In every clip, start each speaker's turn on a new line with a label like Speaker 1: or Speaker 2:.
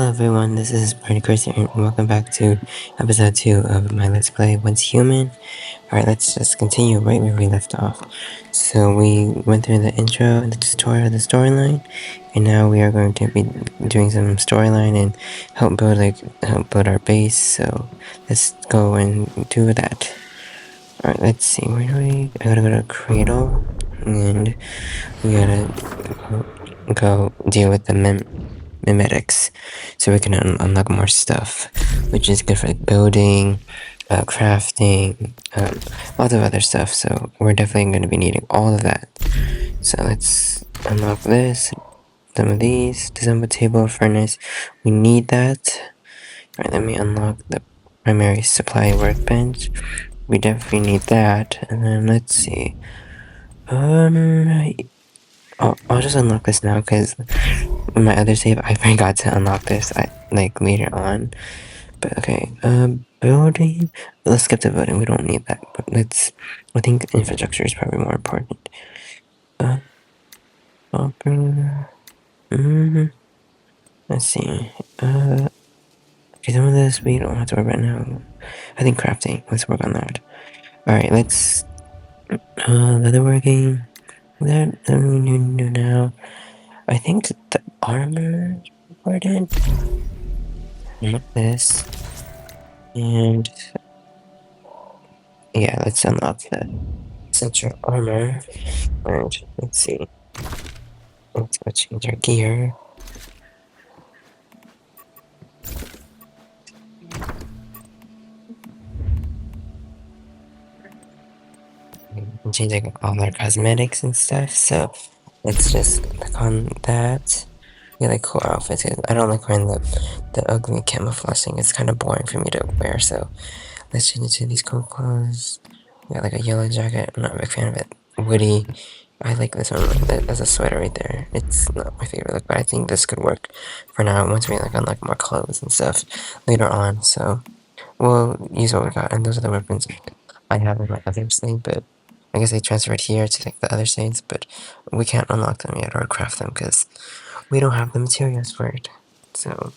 Speaker 1: Hello everyone, this is Party Chris and welcome back to episode 2 of my Let's Play What's Human. Alright, let's just continue right where we left off. So we went through the intro and the tutorial of the storyline, and now we are going to be doing some storyline and help build our base, so let's go and do that. Alright, let's see, where do we... I gotta go to Cradle, and we gotta go deal with the mimetics, so we can unlock more stuff, which is good for like building, crafting, lots of other stuff. So we're definitely going to be needing all of that. So let's unlock this, some of these, disassemble table, furnace. We need that. All right, let me unlock the primary supply workbench. We definitely need that. And then let's see. I'll just unlock this now because in my other save I forgot to unlock this later on. But okay, building. Let's skip the building. We don't need that. But I think infrastructure is probably more important. Let's see. Okay, some of this we don't have to worry about now. I think crafting. Let's work on that. All right, let's. Leatherworking. That we need to do now. I think the armor is important. Not this. And yeah, let's unlock the central armor. And let's see. Let's go change our gear. And change like all our cosmetics and stuff. So let's just click on that. We like cool outfits. I don't like wearing the ugly camouflage thing. It's kind of boring for me to wear. So let's change it to these cool clothes. We got like a yellow jacket. I'm not a big fan of it. Woody. I like this one. That's a sweater right there. It's not my favorite look, but I think this could work for now. Once we like unlock more clothes and stuff later on. So we'll use what we got, and those are the weapons I have in my other slave. But I guess they transferred here to like the other slaves, but we can't unlock them yet or craft them because we don't have the materials for it. So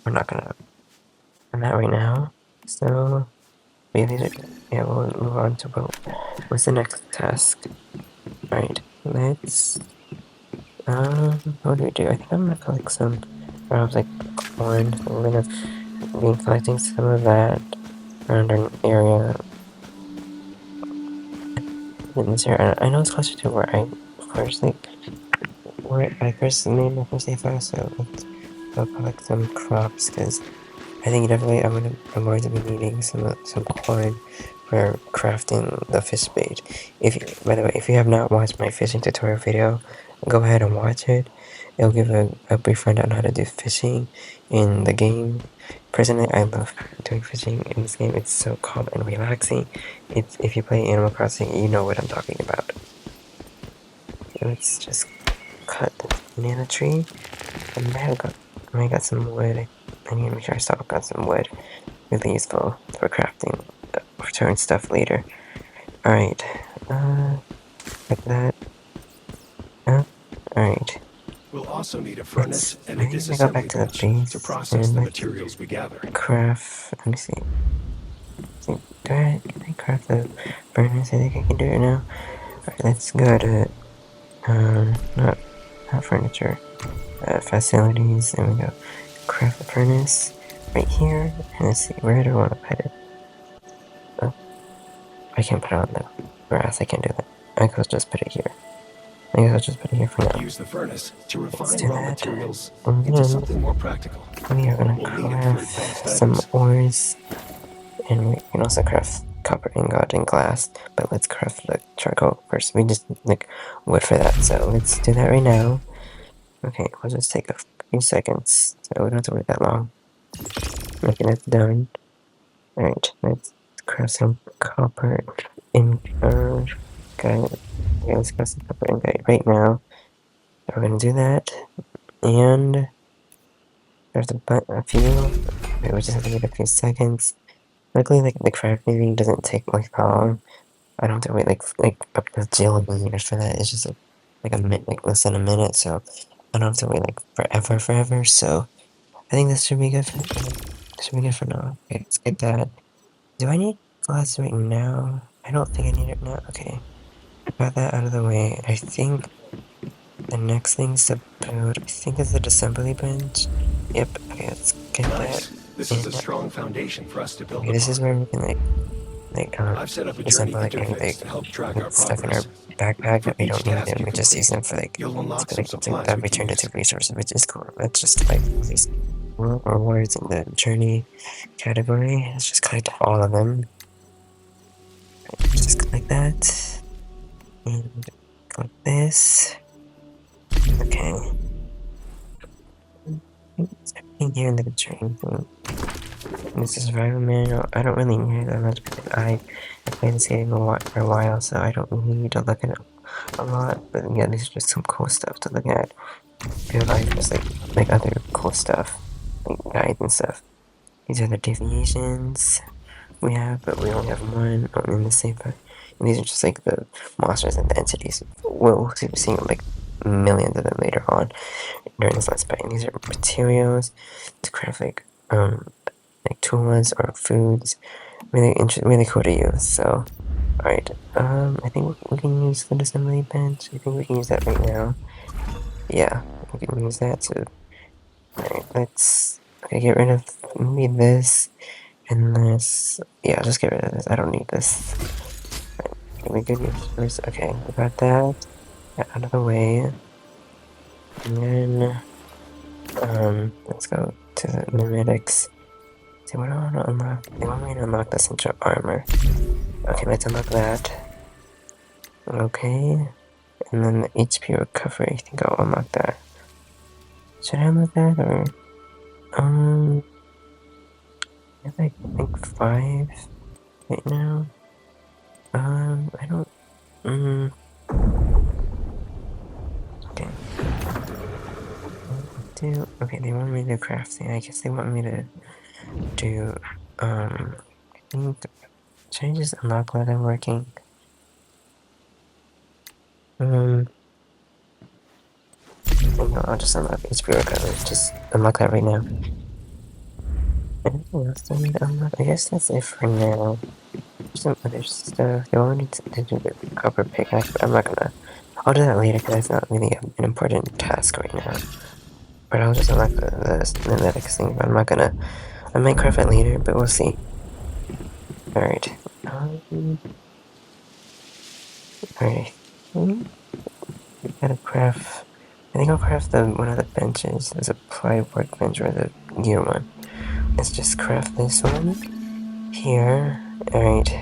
Speaker 1: we're not gonna run that right now. So yeah, we'll move on to what's the next task. Alright, let's what do we do? I think I'm gonna collect some perhaps like corn. So we're gonna be collecting some of that around our area in this area. I know it's closer to where I first made my first AFO, so let's go collect some crops because I think definitely I'm going to be needing some corn for crafting the fish bait. By the way, if you have not watched my fishing tutorial video, go ahead and watch it. It'll give a brief rundown on how to do fishing in the game. Personally, I love doing fishing in this game. It's so calm and relaxing. If you play Animal Crossing, you know what I'm talking about. Okay, let's just cut the banana tree. I might have got some wood. I need to make sure I got some wood. Really useful for crafting certain stuff later. Alright, like that. Alright.
Speaker 2: We'll also need a furnace and a
Speaker 1: Go back
Speaker 2: disassembly
Speaker 1: to the
Speaker 2: bench
Speaker 1: base
Speaker 2: to process
Speaker 1: and
Speaker 2: the materials we gather.
Speaker 1: craft. Let me see. Can I craft the furnace? I think I can do it now. Alright, let's go to not furniture. Facilities, and we go craft the furnace right here. And let's see, where do I want to put it? Oh, I can't put it on the grass. I can't do that. I guess I'll just put it here. I guess I'll just put it here for now.
Speaker 2: Use the furnace to refine
Speaker 1: do
Speaker 2: raw
Speaker 1: that.
Speaker 2: materials
Speaker 1: And
Speaker 2: into
Speaker 1: then
Speaker 2: something more practical.
Speaker 1: we are gonna
Speaker 2: We'll need it for
Speaker 1: craft
Speaker 2: advanced
Speaker 1: some
Speaker 2: items.
Speaker 1: ores, and we can also craft copper ingot and glass. But let's craft the charcoal first. We just like wood for that, so let's do that right now. Okay, we'll just take a few seconds, so we don't have to wait that long. Okay, that's done. Alright, let's craft some copper ingot. Okay, let's craft some copper ingot right now. We're gonna do that, and there's a few. Okay, we just have to wait a few seconds. Luckily, like the crafting doesn't take like long. I don't have to wait like up to zillion years for that. It's just like a minute, like less than a minute. So I don't have to wait like forever. So think this should be good for this should be good for now. Okay, let's get that. Do I need glass right now? I don't think I need it now. Okay. Got that out of the way. I think the next thing's to build, I think it's the assembly bench. Yep, okay, let's get that
Speaker 2: Nice. This is
Speaker 1: in.
Speaker 2: a strong foundation for us to build
Speaker 1: Okay, this is
Speaker 2: upon.
Speaker 1: where we can like
Speaker 2: I've set up a journey
Speaker 1: assemble like any
Speaker 2: interface to help track our
Speaker 1: stuff in our
Speaker 2: progress.
Speaker 1: backpack
Speaker 2: For
Speaker 1: that we
Speaker 2: each
Speaker 1: don't need
Speaker 2: task
Speaker 1: and
Speaker 2: you
Speaker 1: we just use
Speaker 2: complete,
Speaker 1: them for
Speaker 2: you'll unlock some
Speaker 1: to
Speaker 2: supplies
Speaker 1: that
Speaker 2: we
Speaker 1: we
Speaker 2: can
Speaker 1: turned into
Speaker 2: use.
Speaker 1: resources, which is cool. Let's just like these rewards in the journey category. Let's just collect all of them. Just collect that. And collect this. Okay. It's everything here in the train thing. This is survival manual. I don't really need it that much because I played this game for a while, so I don't really need to look at it a lot. But yeah, these are just some cool stuff to look at. Real life is like other cool stuff, like guides and stuff. These are the deviations we have, but we only have one in the same part. And these are just like the monsters and the entities. We'll see seeing like millions of them later on during this let's play. And these are materials to craft like tools or foods. Really cool to use. So, alright. I think we can use the assembly bench. I think we can use that right now. Yeah, we can use that to. Alright, let's get rid of maybe this and this. Yeah, just get rid of this. I don't need this. Can we good use first? Okay, we got that. Get out of the way. And then let's go to the mimetics. See what I want to unlock. They want me to unlock the central armor. Okay, let's unlock that. Okay. And then the HP recovery, I think I'll unlock that. Should I unlock that or I have like I think 5 right now. I don't okay. Okay, they want me to do crafting. I guess they want me to do I think should I just unlock while I'm working? No, I'll just unlock HP recovery. Just unlock that right now. Anything else I need to unlock? I guess that's it for now. Some other stuff. They wanted to do the copper pickaxe, but I'm not gonna. I'll do that later because that's not really an important task right now. But I'll just unlock the medics thing. But I'm not gonna. I might craft it later, but we'll see. Alright. Alright. Gotta craft. I think I'll craft one of the benches. There's a ply workbench or the gear one. Let's just craft this one here. Alright.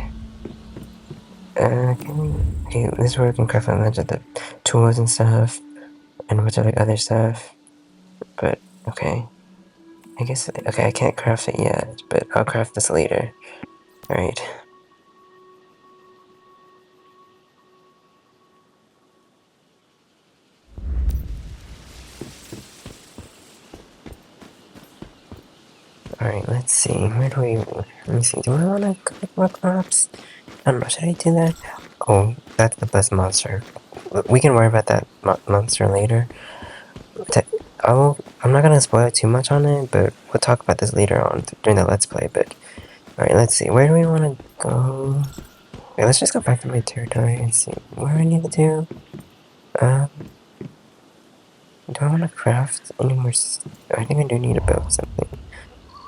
Speaker 1: Okay, this is where we can craft a bunch of the tools and stuff, and a bunch of like other stuff. But okay, I guess okay, I can't craft it yet, but I'll craft this later. All right. All right. Let's see. Where do we? Let me see. Do I want to collect more crops? I don't know. Should I do that? Oh, that's the best monster. We can worry about that monster later. I'm not gonna spoil too much on it, but we'll talk about this later on during the let's play. But all right, let's see. Where do we want to go? Okay, let's just go back to my territory and see where I need to do. Do I want to craft any more? I think I do need to build something.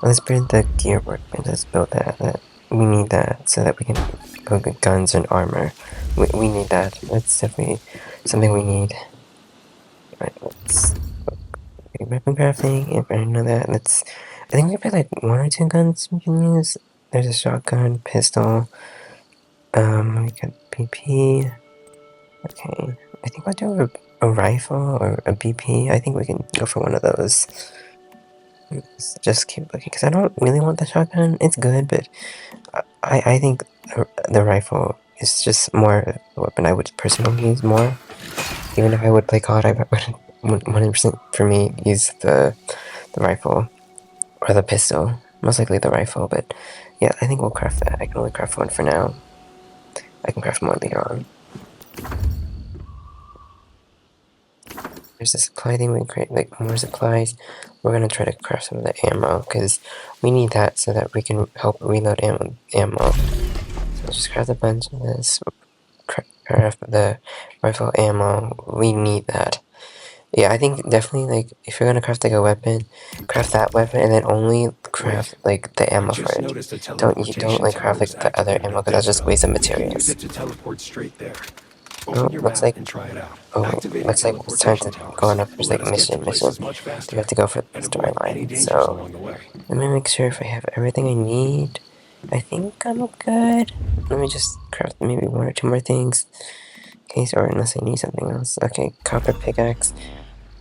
Speaker 1: Let's build the gear workbench. Let's build that. We need that so that we can build guns and armor. We need that. That's definitely something we need. Alright, let's weapon crafting. If I know that, let's. I think we have like 1 or 2 guns we can use. There's a shotgun, pistol. We got BP. Okay, I think we'll do a rifle or a BP. I think we can go for one of those. Let's just keep looking because I don't really want the shotgun. It's good, but I think the rifle is just more a weapon I would personally use more. Even if I would play COD, I would 100% for me use the rifle or the pistol. Most likely the rifle, but yeah, I think we'll craft that. I can only craft one for now. I can craft more later on. there's a supply thing. We create like more supplies. We're gonna try to craft some of the ammo because we need that so that we can help reload ammo. So just craft a bunch of this. Craft the rifle ammo. We need that. Yeah, I think definitely like if you're gonna craft like a weapon, craft that weapon and then only craft
Speaker 2: Wait,
Speaker 1: like the
Speaker 2: I
Speaker 1: ammo for
Speaker 2: just
Speaker 1: it.
Speaker 2: noticed a
Speaker 1: Don't
Speaker 2: teleportation
Speaker 1: like craft
Speaker 2: tower is
Speaker 1: like the other
Speaker 2: activated
Speaker 1: ammo
Speaker 2: at
Speaker 1: because that's just
Speaker 2: Deadsville.
Speaker 1: waste of
Speaker 2: You can use
Speaker 1: materials.
Speaker 2: it to teleport straight there.
Speaker 1: Oh,
Speaker 2: Open your
Speaker 1: looks
Speaker 2: map
Speaker 1: like
Speaker 2: and try it out.
Speaker 1: looks like it's time
Speaker 2: Teleportation
Speaker 1: to go
Speaker 2: towers
Speaker 1: on a
Speaker 2: will
Speaker 1: first
Speaker 2: let
Speaker 1: like
Speaker 2: us get to
Speaker 1: mission.
Speaker 2: places much
Speaker 1: We have
Speaker 2: faster
Speaker 1: to go for the
Speaker 2: and avoid any
Speaker 1: storyline.
Speaker 2: dangers
Speaker 1: So
Speaker 2: along the way.
Speaker 1: let me make sure if I have everything I need. I think I'm good. Let me just craft maybe one or two more things. In case or unless I need something else. Okay, copper pickaxe.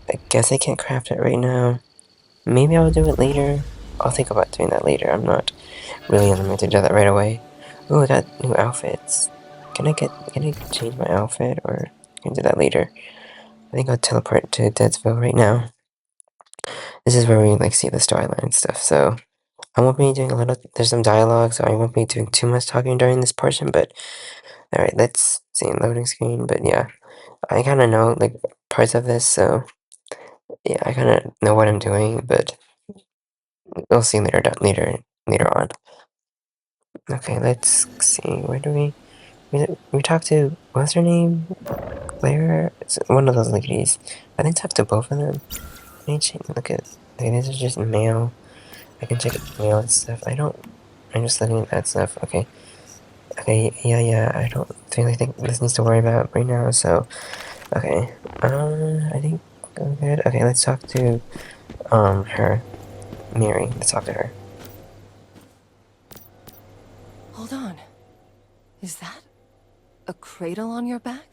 Speaker 1: I guess I can't craft it right now. Maybe I'll do it later. I'll think about doing that later. I'm not really in the mood to do that right away. Oh, I got new outfits. Can I change my outfit or can I do that later? I think I'll teleport to Deadsville right now. This is where we like see the storyline and stuff. So I won't be doing there's some dialogue, so I won't be doing too much talking during this portion, but alright, let's see loading screen. But yeah, I kinda know like parts of this, so yeah, I kinda know what I'm doing, but we'll see later on. Okay, let's see. Where do we talked to what's her name? Claire? It's one of those ladies. I think talk to both of them. I need to look at okay, these are just mail. I can check mail and stuff. I'm just looking at that stuff. Okay. Okay, yeah, I don't really think this needs to worry about right now, so okay. I think I'm good. Okay, let's talk to her. Mary. Let's talk to her.
Speaker 3: Hold on. Is that a cradle on your back?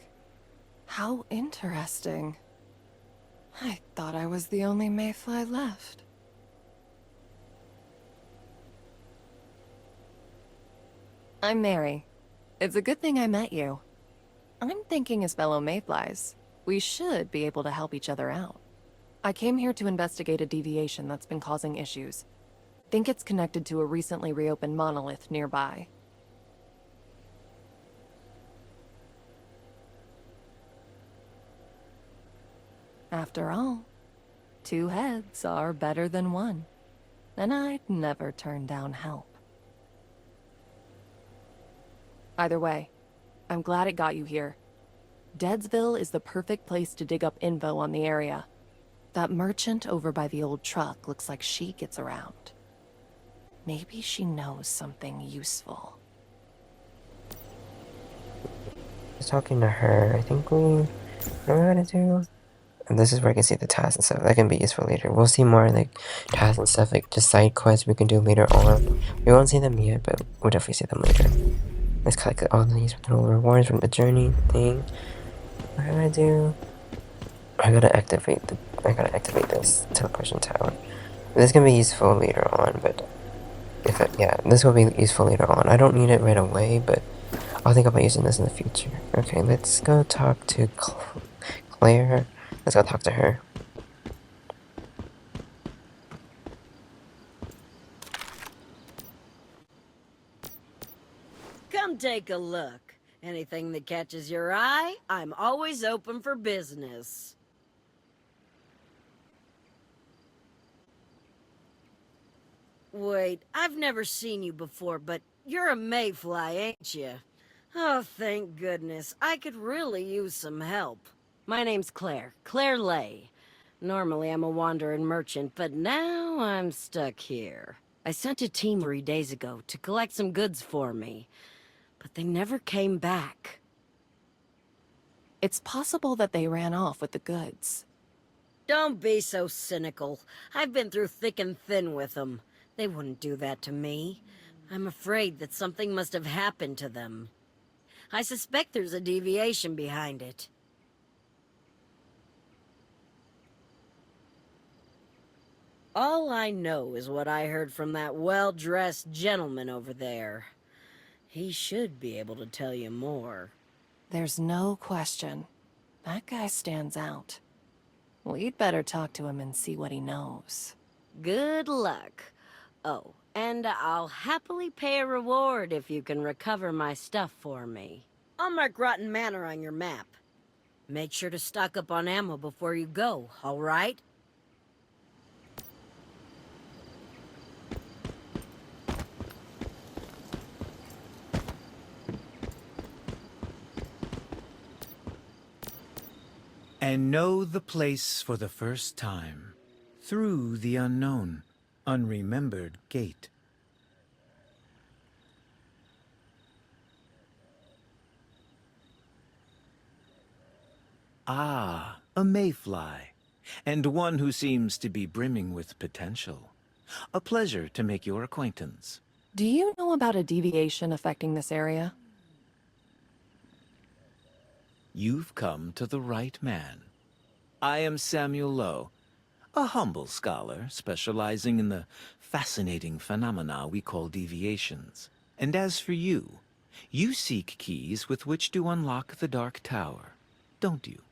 Speaker 3: How interesting. I thought I was the only Mayfly left. I'm Mary. It's a good thing I met you. I'm thinking as fellow Mayflies, we should be able to help each other out. I came here to investigate a deviation that's been causing issues. Think it's connected to a recently reopened monolith nearby. After all, two heads are better than one, and I'd never turn down help. Either way, I'm glad it got you here. Deadsville is the perfect place to dig up info on the area. That merchant over by the old truck looks like she gets around. Maybe she knows something useful.
Speaker 1: Just talking to her. I think we know what we're gonna do. And this is where I can see the tasks and stuff. That can be useful later. We'll see more like tasks and stuff, like just side quests we can do later on. We won't see them yet, but we'll definitely see them later. Let's collect all these little rewards from the journey thing. What can I do? I gotta activate this teleportation tower. This can be useful later on, but yeah, this will be useful later on. I don't need it right away, but I'll think about using this in the future. Okay, let's go talk to Claire. Let's go talk to her.
Speaker 4: Come take a look. Anything that catches your eye, I'm always open for business. Wait, I've never seen you before, but you're a mayfly, ain't you? Oh, thank goodness. I could really use some help. My name's Claire, Claire Lay. Normally I'm a wandering merchant, but now I'm stuck here. I sent a team 3 days ago to collect some goods for me, but they never came back.
Speaker 3: It's possible that they ran off with the goods.
Speaker 4: Don't be so cynical. I've been through thick and thin with them. They wouldn't do that to me. I'm afraid that something must have happened to them. I suspect there's a deviation behind it. All I know is what I heard from that well-dressed gentleman over there. He should be able to tell you more.
Speaker 3: There's no question. That guy stands out. We'd better talk to him and see what he knows.
Speaker 4: Good luck. Oh, and I'll happily pay a reward if you can recover my stuff for me. I'll mark Rotten Manor on your map. Make sure to stock up on ammo before you go, alright?
Speaker 5: And know the place for the first time, through the unknown, unremembered gate. Ah, a mayfly, and one who seems to be brimming with potential. A pleasure to make your acquaintance.
Speaker 3: Do you know about a deviation affecting this area?
Speaker 5: You've come to the right man. I am Samuel Lowe, a humble scholar specializing in the fascinating phenomena we call deviations. And as for you, you seek keys with which to unlock the Dark Tower, don't you?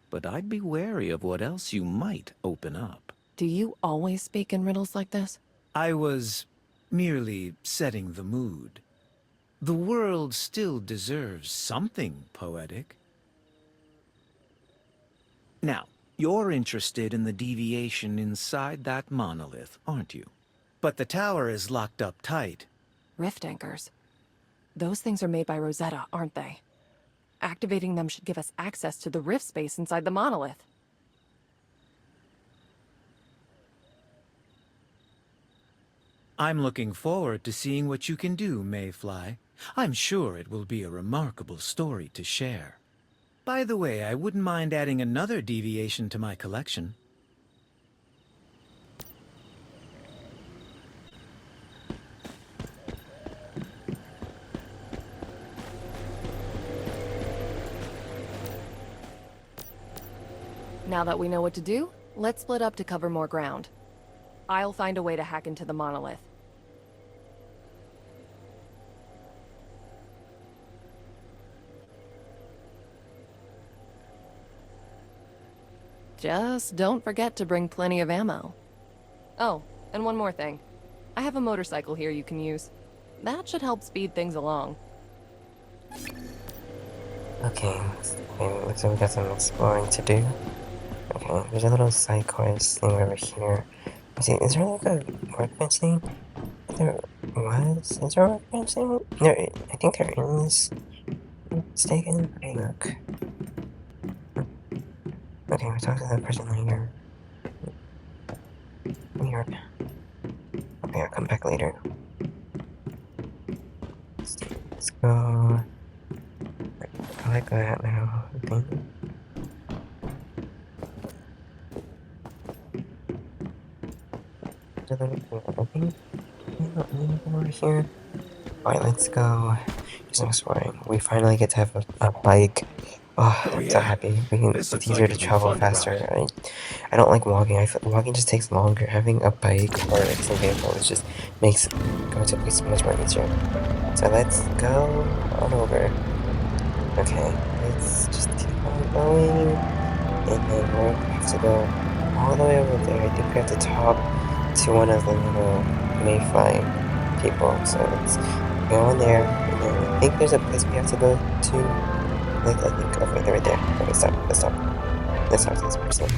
Speaker 5: But I'd be wary of what else you might open up.
Speaker 3: Do you always speak in riddles like this?
Speaker 5: I was merely setting the mood. The world still deserves something poetic. Now, you're interested in the deviation inside that monolith, aren't you? But the tower is locked up tight.
Speaker 3: Rift anchors. Those things are made by Rosetta, aren't they? Activating them should give us access to the rift space inside the monolith.
Speaker 5: I'm looking forward to seeing what you can do, Mayfly. I'm sure it will be a remarkable story to share. By the way, I wouldn't mind adding another deviation to my collection.
Speaker 3: Now that we know what to do, let's split up to cover more ground. I'll find a way to hack into the monolith. Just don't forget to bring plenty of ammo. Oh, and one more thing. I have a motorcycle here you can use. That should help speed things along.
Speaker 1: Okay, looks like we got some exploring to do. Okay, there's a little side quest thing over here. See, is there like a workbench thing? There was? Is there a workbench thing? There, I think there is. I'm mistaken. Hey, look. Okay, we talked to that person later. Weird. Okay, I'll come back later. Let's go. I like that now. Okay. Anything over here? Alright, let's go do some exploring. We finally get to have a bike. Oh,
Speaker 2: Oh,
Speaker 1: I'm so
Speaker 2: yeah.
Speaker 1: happy. It's
Speaker 2: looks
Speaker 1: easier
Speaker 2: like
Speaker 1: to
Speaker 2: it'll be
Speaker 1: travel
Speaker 2: fun
Speaker 1: faster.
Speaker 2: ride.
Speaker 1: I don't like walking. I feel walking just takes longer. Having a bike or like some vehicle it just makes going to a place much more easier. So let's go on over. Okay, let's just keep on going. And then we have to go all the way over there. I think we have to talk to one of the little Mayfly people. So let's go in there. And then I think there's a place we have to go to. Like, I think, okay, they're right there. Okay, stop, let's stop. Let's talk to this person.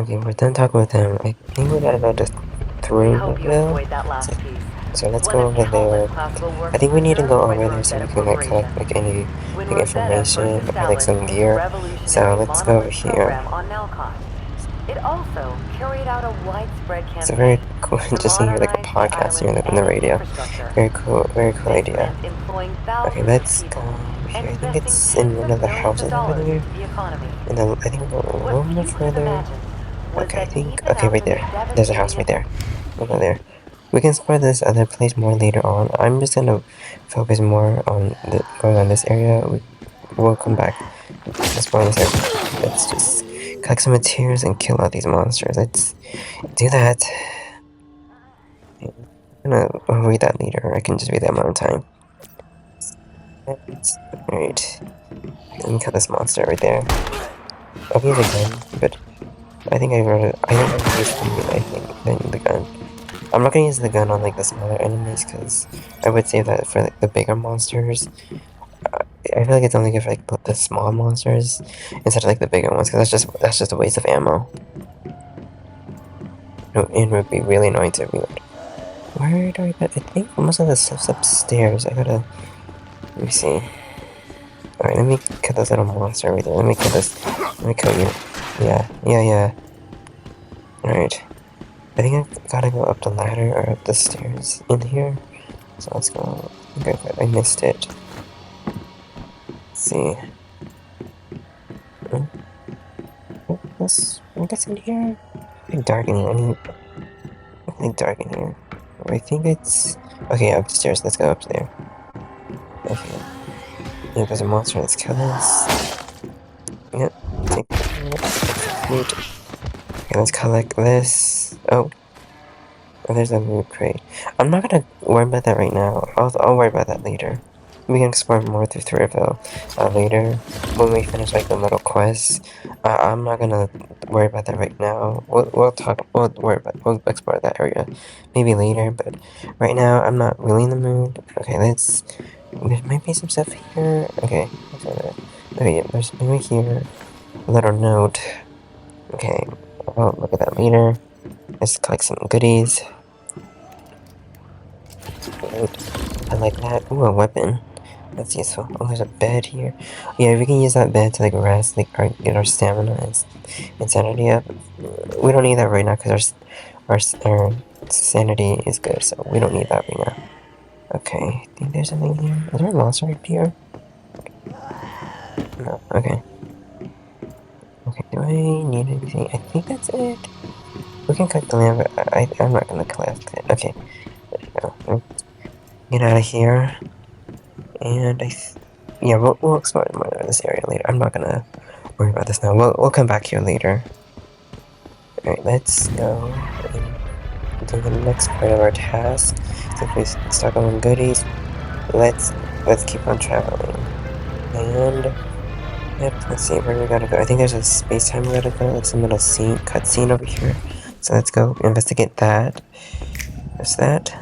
Speaker 1: Okay, we're done talking with them. I think we gotta go to Threadville. So let's go over there. I think we need to go over there so we can like collect like any like information or like some gear. So let's go over here.
Speaker 6: It also carried out a widespread campaign.
Speaker 1: It's a very cool, just to hear like a podcast here in the radio. Very cool idea. Okay, let's go over here. I think it's in one of the houses over there. And then I think we'll go a little bit further. Okay, I think, okay, right there. There's a house right there. We'll go there. We can explore this other place more later on. I'm just gonna focus more on going on this area. We'll come back. Explore this area. Let's just collect some materials and kill all these monsters. Let's do that. I'm gonna read that later. I can just read that one time. Alright. Let me kill this monster right there. I'll use a gun, but I think I wrote it. I think I use the gun. I'm not gonna use the gun on like the smaller enemies because I would save that for like the bigger monsters. I feel like it's only good for like the small monsters instead of like the bigger ones because that's just a waste of ammo. No, it would be really annoying to reload. Where do I get? I think most of the stuff's upstairs. I gotta. Let me see. Alright, let me kill this little monster right there. Let me kill this. Let me kill you. Yeah. Alright. I think I gotta go up the ladder or up the stairs in here. So let's go. I missed it. Let's see. What's in here? I think dark in here. I think dark in here. I think it's... Okay, upstairs. Let's go up there. Okay. Yeah, there's a monster. Let's kill this. Yep. Take loot. Okay, let's collect this. Oh, there's a loot crate. I'm not gonna worry about that right now. I'll worry about that later. We can explore more through Threadville later when we finish like the little quests. I'm not gonna worry about that right now. We'll explore that area maybe later, but right now I'm not really in the mood. Okay, there might be some stuff here. Okay, yeah, there's maybe here a little note. Okay, I'll look at that later. Let's collect some goodies. I like that. Ooh, a weapon. That's useful. Oh, there's a bed here. Yeah, we can use that bed to like rest, like get our stamina and sanity up. We don't need that right now because our sanity is good, so we don't need that right now. Okay, I think there's something here. Is there a monster right here? No. Okay. Okay. Do I need anything? I think that's it. We can collect the lamp, but I'm not gonna collect it. Okay. There you go. Get out of here. And yeah, we'll explore more of this area later. I'm not gonna worry about this now. We'll come back here later. Alright, let's go and do the next part of our task. Since we stock on goodies, let's keep on traveling. And yep, let's see where we gotta go. I think there's a space time we gotta go, like some little cutscene over here. So let's go investigate that. What's that?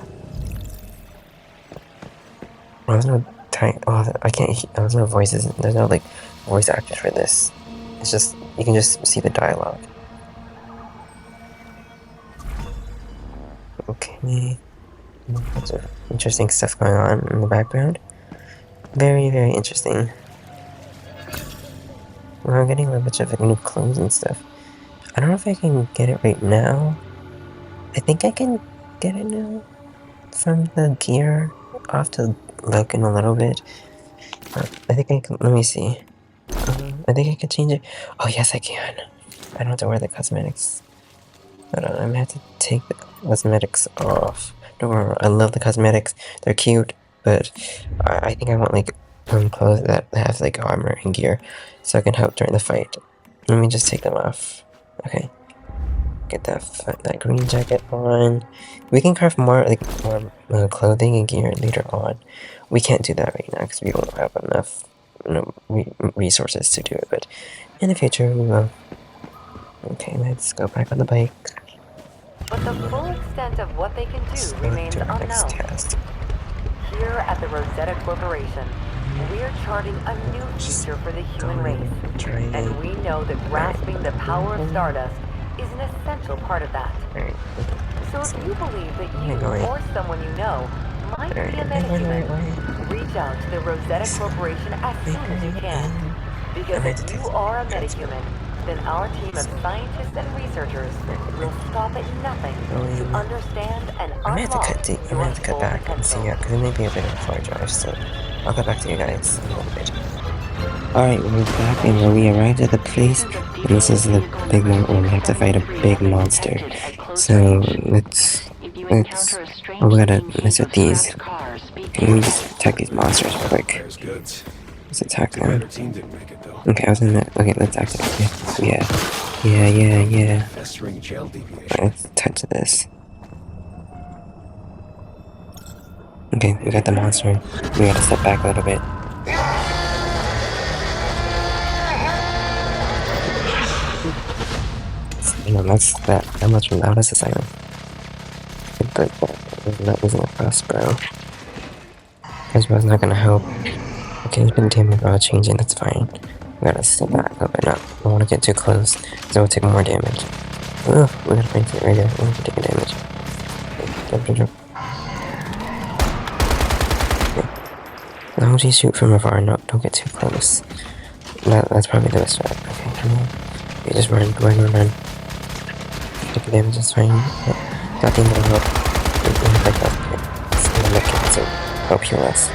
Speaker 1: Oh, there's no I can't hear. There's no voices. There's no like voice actors for this. It's just you can just see the dialogue. Okay, lots of interesting stuff going on in the background. Very, very interesting. We're getting a bunch of like, new clothes and stuff. I don't know if I can get it right now. I think I can get it now from the gear. I'll have to look in a little bit. I think I can. Let me see. I think I can change it. Oh yes, I can. I don't have to wear the cosmetics. Hold on, I'm gonna have to take the cosmetics off. Don't worry, I love the cosmetics. They're cute, but I think I want like clothes that have like armor and gear, so I can help during the fight. Let me just take them off. Okay. Get that green jacket on. We can craft more clothing and gear later on. We can't do that right now because we don't have enough resources to do it. But in the future we will. Okay, let's go back on the bike.
Speaker 6: But the full extent of what they can
Speaker 1: Let's
Speaker 6: do
Speaker 1: go
Speaker 6: remains
Speaker 1: to our next
Speaker 6: unknown.
Speaker 1: task.
Speaker 6: Here at the Rosetta Corporation, we're charting a new future for the human race. And we know that grasping the power of Stardust is an essential part of that.
Speaker 1: Alright.
Speaker 6: So if you believe that you
Speaker 1: going?
Speaker 6: or someone you know might be a metahuman, reach out to the Rosetta Corporation as soon as you can. Because if you are a metahuman, then our team of scientists and researchers will stop at nothing to understand and
Speaker 1: I might
Speaker 6: unlock
Speaker 1: have to cut back and see, yeah, because it may be a bit of a far drive, so I'll get back to you guys in a little bit. Alright, we're back and we arrived at the place, and this is the big one where we have to fight a big monster. So, let's we gotta mess with these. Can we just attack these monsters real quick?
Speaker 2: There's goods.
Speaker 1: Let's attack
Speaker 2: The
Speaker 1: them.
Speaker 2: greater team didn't make it, though.
Speaker 1: Okay, I was in the. Okay, let's activate. Yeah.
Speaker 2: Festering jail
Speaker 1: Alright,
Speaker 2: deviation.
Speaker 1: let's touch this. Okay, we got the monster. We gotta step back a little bit. You know, that's that much loud as a silent. That wasn't a cross, bro. Guys, not gonna help. Okay, he's been damage while changing, that's fine. We gotta step back a little bit up. I don't wanna get too close, because it will take more damage. Ugh, we gotta find it right there. We're taking damage. Jump. Okay. As long as you shoot from afar, no, don't get too close. That's probably the best strat. Okay, come on. Okay, just run. Taking damage is fine. Nothing gonna help. Like that. Okay. It's gonna make it so help heal us.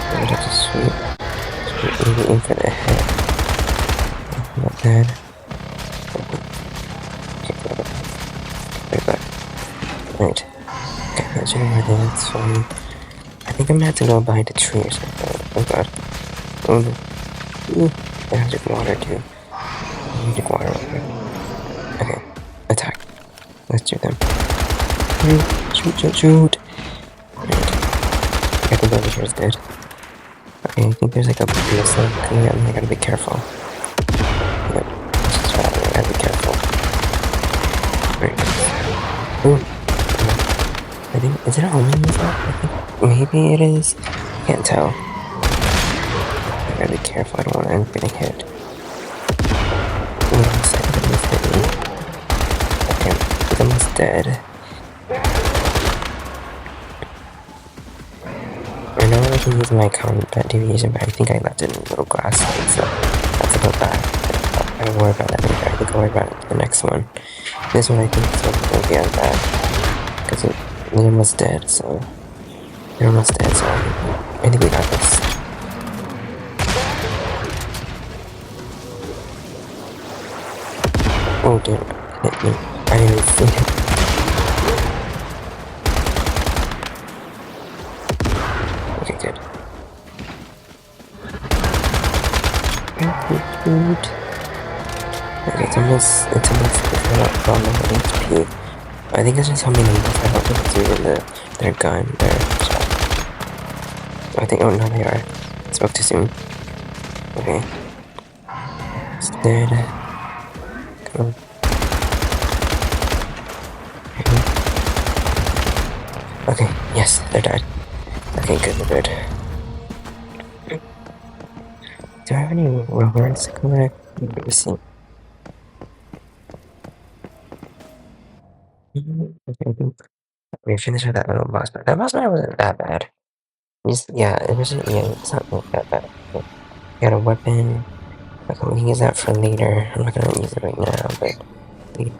Speaker 1: We're gonna just maybe aim for the head. Not bad. Right back. Right. Okay, that's really right there. It's fine. I think I'm gonna have to go behind a tree or something. Oh god. Oh no. Ooh. I have to drink water too. I need to drink water real quick. Okay. Attack. Let's shoot them. Shoot. Right. I think the villager is dead. Okay, I think there's like a missile coming at me. I gotta be careful. Yep. Just try I gotta be careful. Right. Ooh. I think, is it a homing missile? I think maybe it is. I can't tell. I gotta be careful. I don't want to end up getting hit. Ooh, the second one is hit me. Okay, he's almost dead. I know I can use my combat deviation, but I think I left it in a little glass thing, so that's about that. I don't worry about that later. I think I'll worry about it the next one. This one I think is gonna be on that. Because they're almost dead, so I think we got this. Oh damn, it hit me. I didn't even see it. Okay, good. Okay, it's not on the HP. I think it's just how many numbers. I don't think it's even their gun, their shot. I think, oh no, they are. Spoke too soon. Okay. It's dead. Come on. Okay, yes, they're dead. Okay, good, we're good. Do I have any rewards to collect? Let me see. Okay, I think we finished with that little boss fight. That boss fight wasn't that bad. Yeah, it's not like that bad. Okay. Got a weapon. Okay, we can use that for later. I'm not gonna use it right now, but later.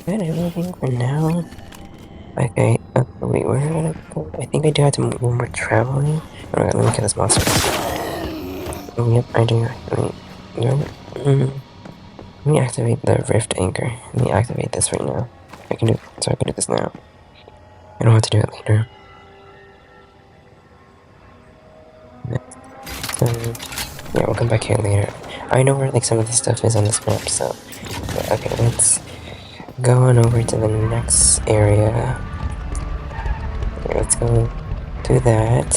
Speaker 1: Got everything for now. Okay, wait, where did I go? I think I do have to move when we're traveling. Alright, let me get this monster. Oh, yep, I do. Wait, let me activate the rift anchor. Let me activate this right now. I can do this now. I don't have to do it later. So, yeah, we'll come back here later. I know where like some of the stuff is on this map, so yeah, okay, let's go on over to the next area. Okay, let's go do that.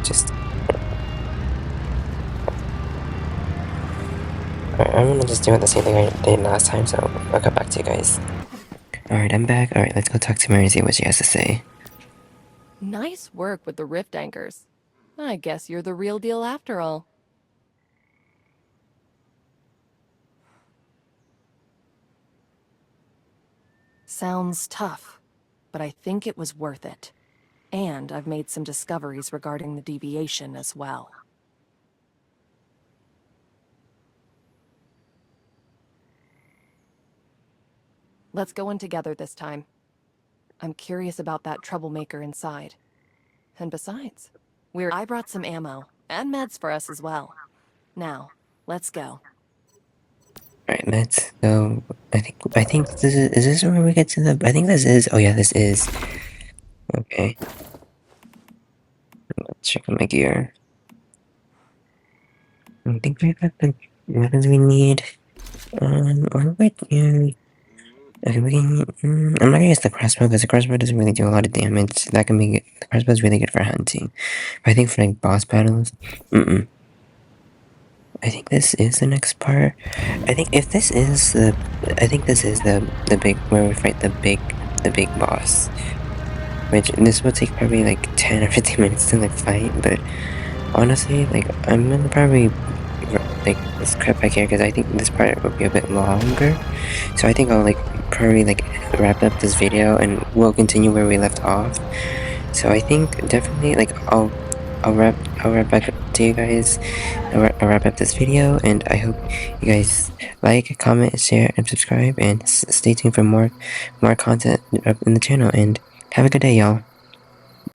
Speaker 1: Just alright, I'm gonna just do the same thing I did last time, so I'll come back to you guys. Alright, I'm back. Alright, let's go talk to Mary and see what she has to say.
Speaker 3: Nice work with the rift anchors. I guess you're the real deal after all. Sounds tough, but I think it was worth it. And I've made some discoveries regarding the deviation as well. Let's go in together this time. I'm curious about that troublemaker inside. And besides, I brought some ammo and meds for us as well. Now, let's go.
Speaker 1: Alright, let's go. I think is this where we get to the, I think this is, oh yeah, this is. Okay. check out my gear. I think we got the weapons we need. Or wait, okay, we can. I'm not gonna use the crossbow because the crossbow doesn't really do a lot of damage. That can be good. The crossbow is really good for hunting. But I think for like boss battles, I think this is the next part. I think if this is the, I think this is the big where we fight the big boss. Which this will take probably like 10 or 15 minutes to like fight, but honestly, like I'm gonna probably like let's cut back here because I think this part will be a bit longer. So I think I'll like probably like wrap up this video and we'll continue where we left off. So I think definitely like I'll wrap back up to you guys. I'll wrap up this video, and I hope you guys like, comment, share, and subscribe, and stay tuned for more content up in the channel. And have a good day, y'all.